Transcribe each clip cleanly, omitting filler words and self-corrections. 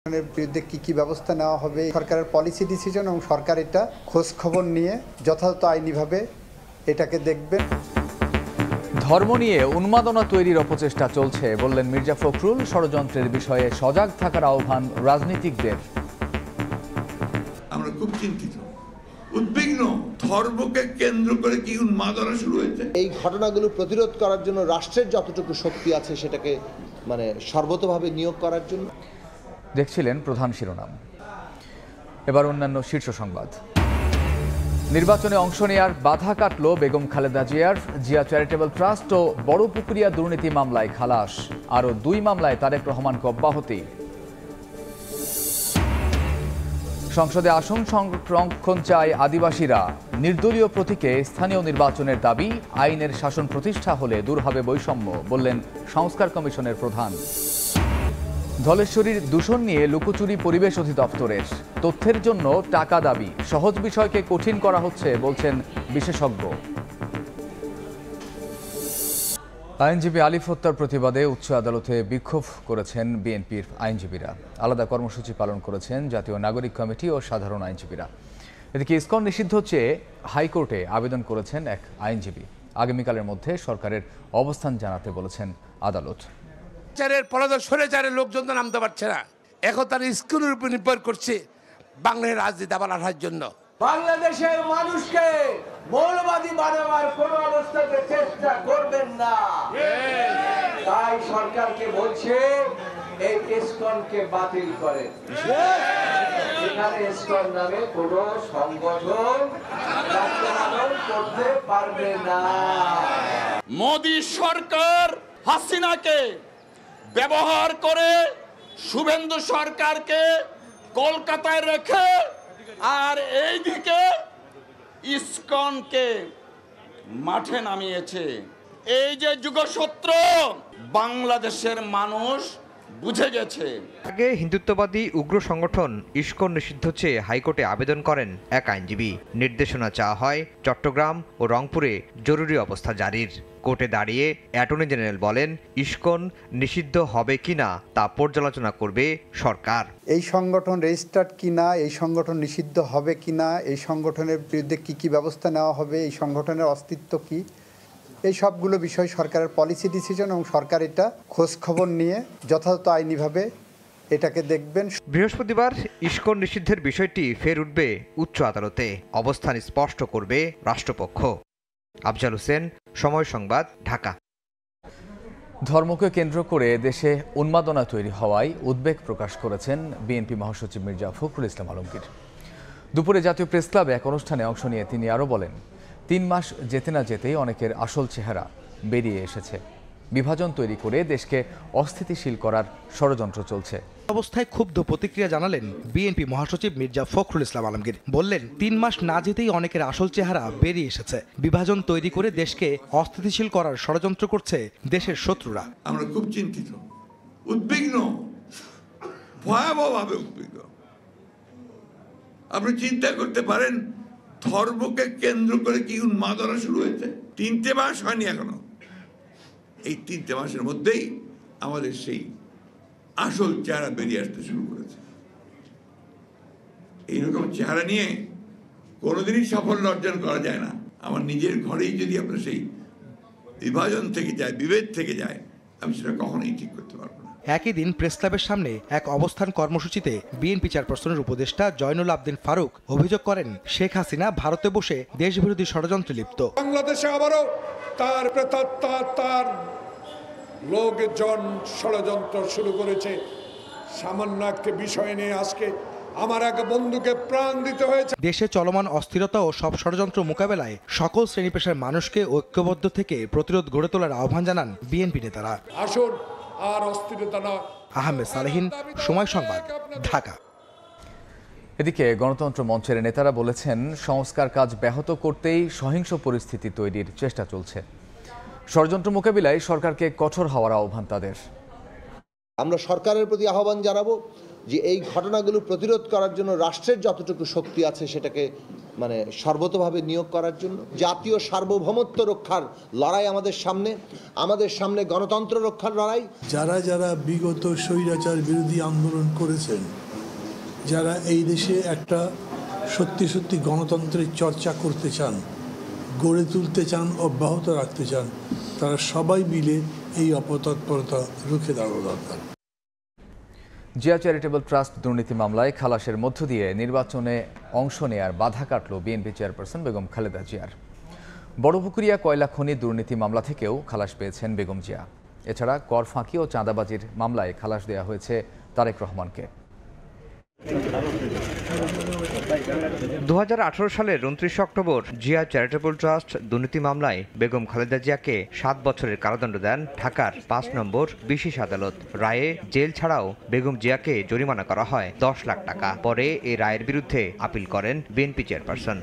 বিরুদ্ধে কি ব্যবস্থা নেওয়া হবে সরকারের পলিসি ডিসিশন এবং সরকার এটা খোঁজ খবর নিয়ে যথাযথ আইনিভাবে এটাকে দেখবেন। ধর্ম নিয়ে উন্মাদনা তৈরির অপচেষ্টা চলছে বললেন মির্জা ফখরুল। ষড়যন্ত্রের বিষয়ে সজাগ থাকার আহ্বান রাজনীতিকদের। আমরা খুব চিন্তিত, উদ্বিগ্ন। ধর্মকে কেন্দ্র করে কি উন্মাদনা শুরু হয়েছে। এই ঘটনাগুলো প্রতিরোধ করার জন্য রাষ্ট্রের যতটুকু শক্তি আছে সেটাকে সর্বতোভাবে নিয়োগ করার জন্য। দেখছিলেন প্রধান শিরোনাম। এবার অন্যান্য শীর্ষ সংবাদ। নির্বাচনে অংশ নেয়ার বাধা কাটল বেগম খালেদা জিয়ার। জিয়া চ্যারিটেবল ট্রাস্ট ও বড়পুকুরিয়া দুর্নীতি মামলায় খালাস। আরও 2 মামলায় তারেক রহমানকে অব্যাহতি। সংসদে আসন সংরক্ষণ চায় আদিবাসীরা। নির্দলীয় প্রতীকে স্থানীয় নির্বাচনের দাবি। আইনের শাসন প্রতিষ্ঠা হলে দূর হবে বৈষম্য বললেন সংস্কার কমিশনের প্রধান। ধলেশ্বরীর দূষণ নিয়ে লুকোচুরি পরিবেশ অধিদপ্তরের। তথ্যের জন্য টাকা দাবি। সহজ বিষয়কে কঠিন করা হচ্ছে বলছেন বিশেষজ্ঞ। আইনজীবী আলিফ হত্যার প্রতিবাদে উচ্চ আদালতে বিক্ষোভ করেছেন বিএনপির আইনজীবীরা। আলাদা কর্মসূচি পালন করেছেন জাতীয় নাগরিক কমিটি ও সাধারণ আইনজীবীরা। এদিকে ইসকন নিষিদ্ধ চেয়ে হাইকোর্টে আবেদন করেছেন এক আইনজীবী। আগামীকালের মধ্যে সরকারের অবস্থান জানাতে বলেছেন আদালত। স্বৈরাচারের লোকজন তো নামতে পারছে না। এখন তার ইসকনের উপর নির্ভর করছে বাংলার রাজনীতি আবার আসার জন্য। বাংলাদেশের মানুষকে মৌলবাদী বানাবার কোন অবস্থাতে চেষ্টা করবেন না। তাই সরকারকে বলছে এই ইসকনকে বাতিল করে। এখানে ইসকন নামে কোন সংগঠন রাষ্ট্রনামন করতে পারবে না। মোদী সরকার হাসিনাকে ব্যবহার করে শুভেন্দু সরকারকে কলকাতায় রেখে আর এইদিকে ইসকনকে মাঠে নামিয়েছে। এই যে যুগসূত্র বাংলাদেশের মানুষ বুঝে গেছে। আগে হিন্দুত্ববাদী উগ্র সংগঠন ইসকন নিষিদ্ধ চেয়ে হাইকোর্টে আবেদন করেন এক আইনজীবী। নির্দেশনা চাওয়া হয় চট্টগ্রাম ও রংপুরে জরুরি অবস্থা জারির। কোর্টে দাঁড়িয়ে অ্যাটর্নি জেনারেল বলেন ইসকন নিষিদ্ধ হবে কিনা তা পর্যালোচনা করবে সরকার। এই সংগঠন রেজিস্টার্ড কিনা, এই সংগঠন নিষিদ্ধ হবে কিনা, এই সংগঠনের বিরুদ্ধে কি ব্যবস্থা নেওয়া হবে, এই সংগঠনের অস্তিত্ব কি, এই সবগুলো বিষয় সরকারের পলিসি ডিসিশন এবং সরকার এটা খোঁজ খবর নিয়ে যথাযথ আইনিভাবে এটাকে দেখবেন। বৃহস্পতিবার ইসকন নিষিদ্ধের বিষয়টি ফের উঠবে উচ্চ আদালতে। অবস্থান স্পষ্ট করবে রাষ্ট্রপক্ষ। আফজাল হোসেন, সময় সংবাদ, ঢাকা। ধর্মকে কেন্দ্র করে দেশে উন্মাদনা তৈরি হওয়ায় উদ্বেগ প্রকাশ করেছেন বিএনপি মহাসচিব মির্জা ফখরুল ইসলাম আলমগীর। দুপুরে জাতীয় প্রেস ক্লাবে এক অনুষ্ঠানে অংশ নিয়ে তিনি আরও বলেন, 3 মাস যেতে না যেতেই অনেকের আসল চেহারা বেরিয়ে এসেছে। বিভাজন তৈরি করে দেশকে অস্থিতিশীল করার ষড়যন্ত্র চলছে। অবস্থায় ক্ষুব্ধ প্রতিক্রিয়া জানালেন বিএনপি মহাসচিব মির্জা ফখরুল ইসলাম আলমগীর। বললেন 3 মাস না যেতেই অনেকের আসল চেহারা বেরিয়ে এসেছে। বিভাজন তৈরি করে দেশকে অস্থিতিশীল করার ষড়যন্ত্র করছে দেশের শত্রুরা। আমরা খুব চিন্তিত, উদ্বিগ্ন, ভয়াবহভাবে উদ্বিগ্ন। আপনি চিন্তা করতে পারেন ধর্মকে কেন্দ্র করে কি উন্মাদনা শুরু হয়েছে। 3টে মাস হয়নি এখনো। এই 3টে মাসের মধ্যেই আমাদের সেই আসল চেহারা বেরিয়ে আসতে শুরু করেছে। এইরকম চেহারা নিয়ে কোনোদিনই সাফল্য অর্জন করা যায় না। আমার নিজের ঘরেই যদি আপনার সেই বিভাজন থেকে যায়, বিভেদ থেকে যায়, আমি সেটা কখনোই ঠিক করতে পারবো না। একই দিন প্রেস ক্লাবের সামনে এক অবস্থান কর্মসূচিতে বিএনপি চেয়ারপারসনের উপদেষ্টা জয়নুল আবদিন ফারুক অভিযোগ করেন শেখ হাসিনা ভারতে বসে দেশবিরোধী ষড়যন্ত্রে লিপ্ত। বাংলাদেশে আবারও তার প্রেতাত্মা, তার লোকজন ষড়যন্ত্র শুরু করেছে। সামান্য একটা বিষয় নিয়ে আজকে আমার এক বন্ধুকে প্রাণ দিতে হয়েছে। দেশে চলমান অস্থিরতা ও সব ষড়যন্ত্র মোকাবেলায় সকল শ্রেণী পেশার মানুষকে ঐক্যবদ্ধ থেকে প্রতিরোধ গড়ে তোলার আহ্বান জানান বিএনপি নেতারা। আসুন আর অস্থিরতা না। আহমেদ সালেহিন, সময় সংবাদ, ঢাকা। এদিকে গণতন্ত্র মঞ্চের নেতারা বলেছেন সংস্কার কাজ ব্যাহত করতেই সহিংস পরিস্থিতি তৈরির চেষ্টা চলছে। ষড়যন্ত্র মোকাবিলায় সরকারকে কঠোর হওয়ার আহ্বান তাদের। আমরা সরকারের প্রতি আহ্বান জানাবো যে এই ঘটনাগুলো প্রতিরোধ করার জন্য রাষ্ট্রের যতটুকু শক্তি আছে সেটাকে মানে সর্বতোভাবে নিয়োগ করার জন্য। জাতীয় সার্বভৌমত্ব রক্ষার লড়াই আমাদের সামনে গণতন্ত্র রক্ষার লড়াই। যারা যারা বিগত স্বৈরাচার বিরোধী আন্দোলন করেছেন, যারা এই দেশে একটা সত্যি গণতন্ত্রের চর্চা করতে চান, গড়ে তুলতে চান, অব্যাহত রাখতে চান, তারা সবাই মিলে এই অপতৎপরতা রুখে দাঁড়ানো দরকার। জিয়া চ্যারিটেবল ট্রাস্ট দুর্নীতি মামলায় খালাসের মধ্য দিয়ে নির্বাচনে অংশ নেয়ার বাধা কাটল বিএনপি চেয়ারপারসন বেগম খালেদা জিয়ার। বড়পুকুরিয়া কয়লা খনি দুর্নীতি মামলা থেকেও খালাস পেয়েছেন বেগম জিয়া। এছাড়া কর ফাঁকি ও চাঁদাবাজির মামলায় খালাস দেওয়া হয়েছে তারেক রহমানকে। 2018 সালের 29 অক্টোবর জিয়া চ্যারিটেবল ট্রাস্ট দুর্নীতি মামলায় বেগম খালেদা জিয়াকে 7 বছরের কারাদণ্ড দেন ঢাকার 5 নম্বর বিশেষ আদালত। রায়ে জেল ছাড়াও বেগম জিয়াকে জরিমানা করা হয় 10 লাখ টাকা। পরে এই রায়ের বিরুদ্ধে আপিল করেন বিএনপি চেয়ারপারসন।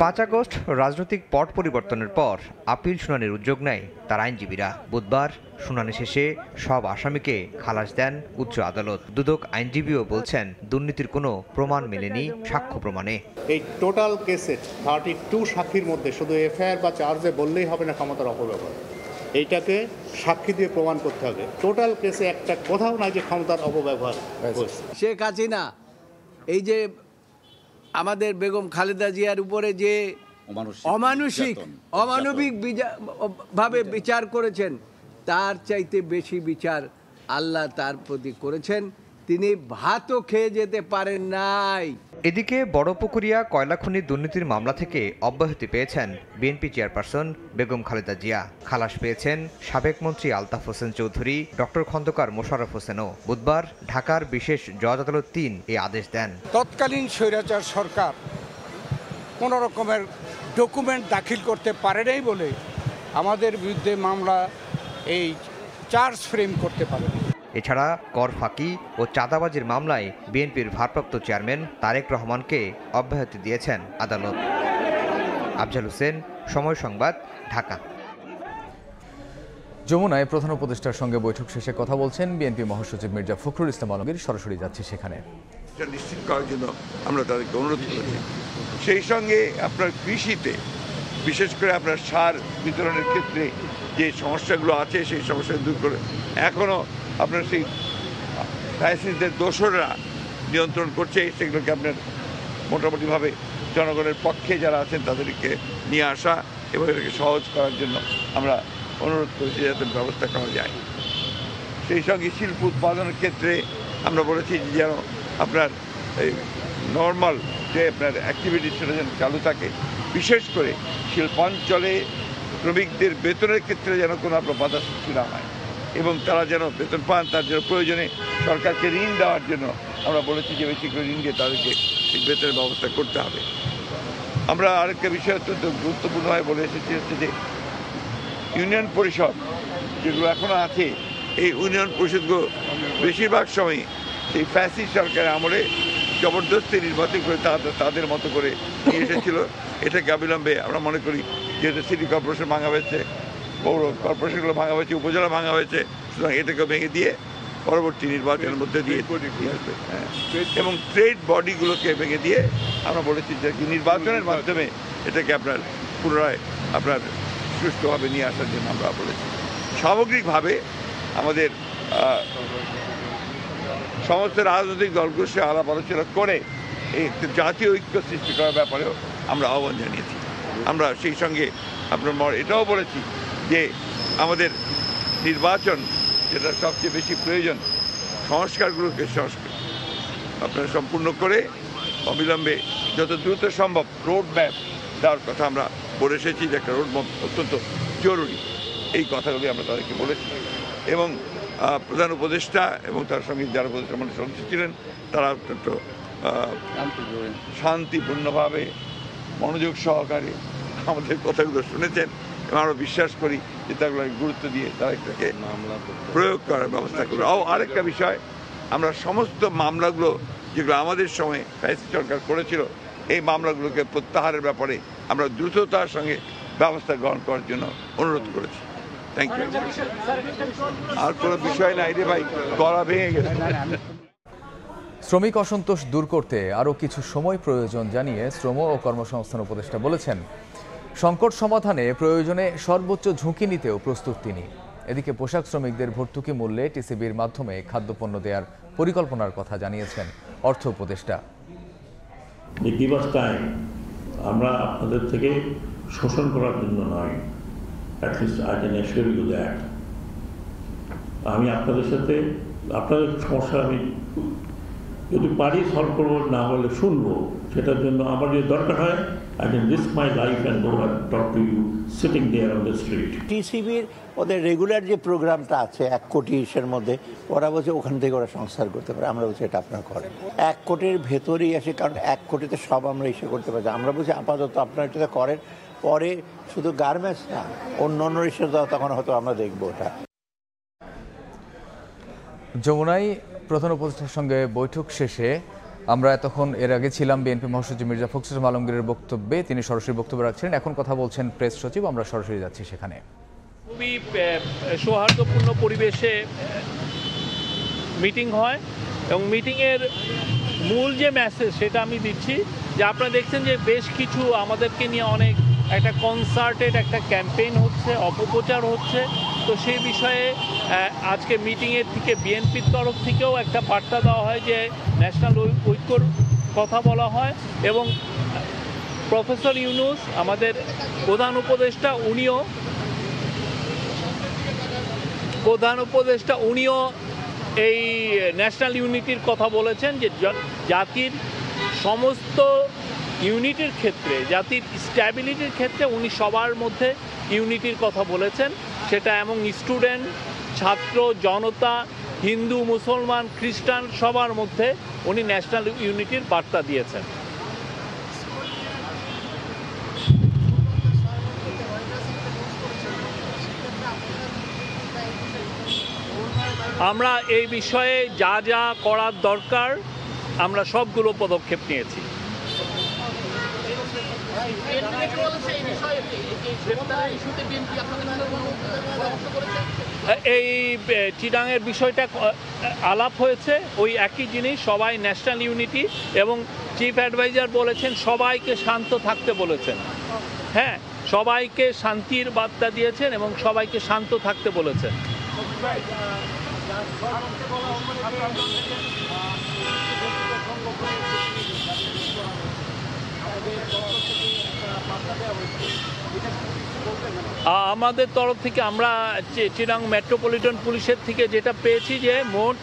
5 আগস্ট রাজনৈতিক পট পরিবর্তনের পর আপিল শুনানির উদ্যোগ নেয় তার আইনজীবীরা। বুধবার শুনানি শেষে সব আসামিকে খালাস দেন উচ্চ আদালত। দুদক আইনজীবীও বলছেন দুর্নীতির কোনো প্রমাণ মেলেনি সাক্ষ্য প্রমাণে। এই টোটাল কেসে 32 সাক্ষীর মধ্যে শুধু এফআইআর বা চার্জে বললেই হবে না ক্ষমতার অপব্যবহার, এইটাকে সাক্ষী দিয়ে প্রমাণ করতে হবে। টোটাল কেসে একটা কোথাও নাই যে ক্ষমতার অপব্যবহার হয়েছে। শেখ হাসিনা এই যে আমাদের বেগম খালেদা জিয়ার উপরে যে অমানবিক ভাবে বিচার করেছেন, তার চাইতে বেশি বিচার আল্লাহ তার প্রতি করেছেন। তিনি ভাতও খেয়ে যেতে পারেন নাই। এদিকে বড়পুকুরিয়া কয়লা খনি দুর্নীতির মামলা থেকে অব্যাহতি পেয়েছেন বিএনপি চেয়ারপারসন বেগম খালেদা জিয়া। খালাস পেয়েছেন সাবেক মন্ত্রী আলতাফ হোসেন চৌধুরী, ডক্টর খন্দকার মোশাররফ হোসেনও। বুধবার ঢাকার বিশেষ জজ আদালত 3 এই আদেশ দেন। তৎকালীন স্বৈরাচার সরকার কোনো রকমের ডকুমেন্ট দাখিল করতে পারে নাই বলে আমাদের বিরুদ্ধে মামলা এই চার্জ ফ্রেম করতে পারে। এছাড়া কর ফাঁকি ও চাঁদাবাজির মামলায় বিএনপির ভারপ্রাপ্ত চেয়ারম্যান তারেক রহমানকে অব্যাহতি দিয়েছেন আদালত। আফজাল হোসেন, সময় সংবাদ, ঢাকা। যমুনায় প্রধান উপদেষ্টার সঙ্গে বৈঠক শেষে কথা বলছেন বিএনপি মহাসচিব মির্জা ফখরুল ইসলাম আলমগীর। সরাসরি যাচ্ছি সেখানে। নিশ্চিত করার জন্য আমরা তাদেরকে অনুরোধ করেছি। সেই সঙ্গে আপনার কৃষিতে বিশেষ করে আপনার সার বিতরণের ক্ষেত্রে যে সমস্যাগুলো আছে সেই সমস্যা দূর করে এখনও আপনার সেই ফ্যাসিস্টদের দোসররা নিয়ন্ত্রণ করছে, সেগুলোকে আপনার মোটামুটিভাবে জনগণের পক্ষে যারা আছেন তাদেরকে নিয়ে আসা এবং এটাকে সহজ করার জন্য আমরা অনুরোধ করেছি যাতে ব্যবস্থা করা যায়। সেই সঙ্গে শিল্প উৎপাদনের ক্ষেত্রে আমরা বলেছি যে যেন আপনার এই নর্মাল যে আপনার অ্যাক্টিভিটি সেটা যেন চালু থাকে। বিশেষ করে শিল্পাঞ্চলে শ্রমিকদের বেতনের ক্ষেত্রে যেন কোনো আপনার বাধা সৃষ্টি না হয় এবং তারা যেন বেতন পান, তার জন্য প্রয়োজনে সরকারকে ঋণ দেওয়ার জন্য আমরা বলেছি যে বেশি করে ঋণ দিয়ে তাদেরকে ঠিক বেতনের ব্যবস্থা করতে হবে। আমরা আরেকটা বিষয় অত্যন্ত গুরুত্বপূর্ণভাবে বলে এসেছি হচ্ছে যে ইউনিয়ন পরিষদ যেগুলো এখনও আছে, এই ইউনিয়ন পরিষদগুলো বেশিরভাগ সময় সেই ফ্যাসিস্ট সরকারের আমলে জবরদস্তি নির্বাচন করে তাদের মতো করে নিয়ে এসেছিল। এটাকে অবিলম্বে আমরা মনে করি যেহেতু সিটি কর্পোরেশন ভাঙা হয়েছে, পৌর কর্পোরেশনগুলো ভাঙা হয়েছে, উপজেলা ভাঙা হয়েছে, সুতরাং এটাকে ভেঙে দিয়ে পরবর্তী নির্বাচনের মধ্যে দিয়ে আসবে এবং ট্রেড বডিগুলোকে ভেঙে দিয়ে আমরা বলেছি যে নির্বাচনের মাধ্যমে এটাকে আপনার পুনরায় আপনার সুষ্ঠুভাবে নিয়ে আসার জন্য আমরা বলেছি। সামগ্রিকভাবে আমাদের সমস্ত রাজনৈতিক দলগুলোর সাথে আলাপ আলোচনা করে এই জাতীয় ঐক্য সৃষ্টি করার ব্যাপারেও আমরা আহ্বান জানিয়েছি। আমরা সেই সঙ্গে আপনার এটাও বলেছি যে আমাদের নির্বাচন যেটা সবচেয়ে বেশি প্রয়োজন, সংস্কারগুলোকে আপনারা সম্পূর্ণ করে অবিলম্বে যত দ্রুত সম্ভব রোড ম্যাপ দেওয়ার কথা আমরা বলে এসেছি যে একটা রোড ম্যাপ অত্যন্ত জরুরি। এই কথাগুলি আমরা তাদেরকে বলেছি এবং প্রধান উপদেষ্টা এবং তার সঙ্গে যারা উপদেষ্টা মানে সদস্য ছিলেন তারা অত্যন্ত শান্তিপূর্ণভাবে মনোযোগ সহকারে আমাদের কথাগুলো শুনেছেন এবং আমরা বিশ্বাস করি যে তাগুলো গুরুত্ব দিয়ে তারা এটাকে প্রয়োগ করার ব্যবস্থা করবে। আরেকটা বিষয়, আমরা সমস্ত মামলাগুলো যেগুলো আমাদের সময় ফ্যাসিস্ট সরকার করেছিল এই মামলাগুলোকে প্রত্যাহারের ব্যাপারে আমরা দ্রুততার সঙ্গে ব্যবস্থা গ্রহণ করার জন্য অনুরোধ করেছি। Thank you. আর কোনো বিষয় নাই রে ভাই, গলা ভেঙে গেছে। শ্রমিক অসন্তোষ দূর করতে আরও কিছু সময় প্রয়োজন জানিয়ে শ্রম ও কর্মসংস্থান উপদেষ্টা বলেছেন, সংকট সমাধানে প্রয়োজনে সর্বোচ্চ ঝুঁকি নিতেও প্রস্তুত তিনি। এদিকে পোশাক শ্রমিকদের ভর্তুকি মূল্যে টিসিবির মাধ্যমে খাদ্যপণ্য দেওয়ার পরিকল্পনার কথা জানিয়েছেন অর্থ উপদেষ্টা। আমরা আপনাদের থেকে শোষণ করার জন্য নয়, আমি আপনাদের সাথে আপনাদের সমস্যা আমি যদি পারি সলভ করবো, না হলে শুনবো। সেটার জন্য আমার যদি দরকার হয়, I can risk my life and go and talk to you sitting there on the street. টিসিবির ওদের রেগুলার যে প্রোগ্রামটা আছে 1 কোটি ইসের মধ্যে, ওরা বলছে ওখান থেকে ওরা সংস্কার করতে পারে। আমরা বলছি এটা আপনারা করেন 1 কোটির ভেতরেই আসে, কারণ 1 কোটিতে সব আমরা ইসে করতে পারি। আমরা বলছি আপাতত আপনারা এটা করেন, পরে শুধু গার্মেন্টস না অন্য ইসে তখন হয়তো আমরা দেখবো ওটা। যমুনায় প্রধান উপদেষ্টার সঙ্গে বৈঠক শেষে আমরা এতক্ষণ এর আগে ছিলাম বিএনপি মহাসচিব মির্জা ফখরুল ইসলাম আলমগীরের বক্তব্যে। তিনি সরাসরি বক্তব্য রাখছিলেন, এখন কথা বলছেন প্রেস সচিব। আমরা সরাসরি যাচ্ছি সেখানে। খুবই সৌহার্দ্যপূর্ণ পরিবেশে মিটিং হয় এবং মিটিংয়ের মূল যে মেসেজ সেটা আমি দিচ্ছি যে আপনারা দেখছেন যে বেশ কিছু আমাদেরকে নিয়ে অনেক একটা কনসার্টেড একটা ক্যাম্পেইন হচ্ছে, অপপ্রচার হচ্ছে। তো সেই বিষয়ে আজকে মিটিংয়ের থেকে বিএনপির তরফ থেকেও একটা বার্তা দেওয়া হয় যে ন্যাশনাল ঐক্যর কথা বলা হয় এবং প্রফেসর ইউনূস আমাদের প্রধান উপদেষ্টা উনিও এই ন্যাশনাল ইউনিটির কথা বলেছেন যে জাতির সমস্ত ইউনিটির ক্ষেত্রে, জাতির স্ট্যাবিলিটির ক্ষেত্রে উনি সবার মধ্যে ইউনিটির কথা বলেছেন। সেটা এবং স্টুডেন্ট, ছাত্র, জনতা, হিন্দু, মুসলমান, খ্রিস্টান সবার মধ্যে উনি ন্যাশনাল ইউনিটির বার্তা দিয়েছেন। আমরা এই বিষয়ে যা যা করার দরকার আমরা সবগুলো পদক্ষেপ নিয়েছি। এই চিটাংয়ের বিষয়টা আলাপ হয়েছে, ওই একই জিনিস, সবাই ন্যাশনাল ইউনিটি এবং চিফ অ্যাডভাইজার বলেছেন সবাইকে শান্ত থাকতে বলেছেন। হ্যাঁ, সবাইকে শান্তির বার্তা দিয়েছেন এবং সবাইকে শান্ত থাকতে বলেছেন। আমাদের তরফ থেকে আমরা চিটাং মেট্রোপলিটন পুলিশের থেকে যেটা পেয়েছি যে মোট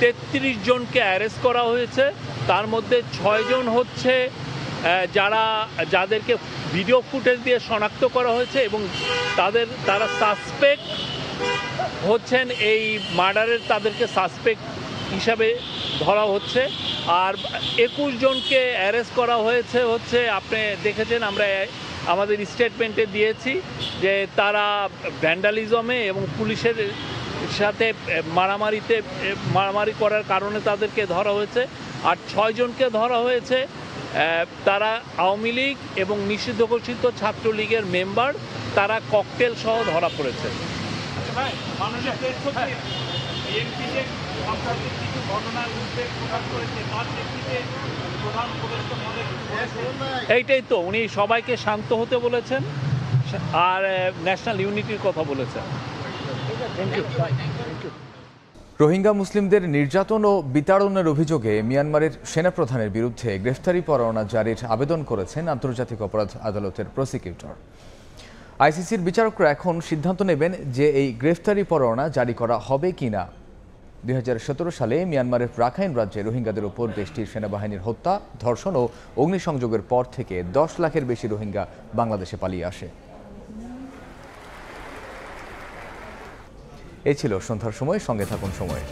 33 জনকে অ্যারেস্ট করা হয়েছে। তার মধ্যে 6 জন হচ্ছে যাদেরকে ভিডিও ফুটেজ দিয়ে শনাক্ত করা হয়েছে এবং তারা সাসপেক্ট হচ্ছেন, এই মার্ডারের তাদেরকে সাসপেক্ট হিসাবে ধরা হচ্ছে। আর 21 জনকে অ্যারেস্ট করা হয়েছে হচ্ছে, আপনি দেখেছেন আমরা আমাদের স্টেটমেন্টে দিয়েছি যে তারা ভ্যান্ডালিজমে এবং পুলিশের সাথে মারামারি করার কারণে তাদেরকে ধরা হয়েছে। আর 6 জনকে ধরা হয়েছে, তারা আওয়ামী লীগ এবং নিষিদ্ধ ঘোষিত ছাত্রলীগের মেম্বার, তারা ককটেল সহ ধরা পড়েছে। এইটাই তো, উনি সবাইকে শান্ত হতে বলেছেন আর ন্যাশনাল ইউনিটির কথা বলেছেন। রোহিঙ্গা মুসলিমদের নির্যাতন ও বিতাড়নের অভিযোগে মিয়ানমারের সেনাপ্রধানের বিরুদ্ধে গ্রেফতারি পরোয়ানা জারির আবেদন করেছেন আন্তর্জাতিক অপরাধ আদালতের প্রসিকিউটর। আইসিসির বিচারকরা এখন সিদ্ধান্ত নেবেন যে এই গ্রেফতারি পরোয়ানা জারি করা হবে কিনা। 2017 সালে মিয়ানমারের রাখাইন রাজ্যে রোহিঙ্গাদের উপর দেশটির সেনাবাহিনীর হত্যা, ধর্ষণ ও অগ্নিসংযোগের পর থেকে 10 লাখের বেশি রোহিঙ্গা বাংলাদেশে পালিয়ে আসে। এই ছিল সন্ধ্যার সময়, সঙ্গে থাকুন সময়।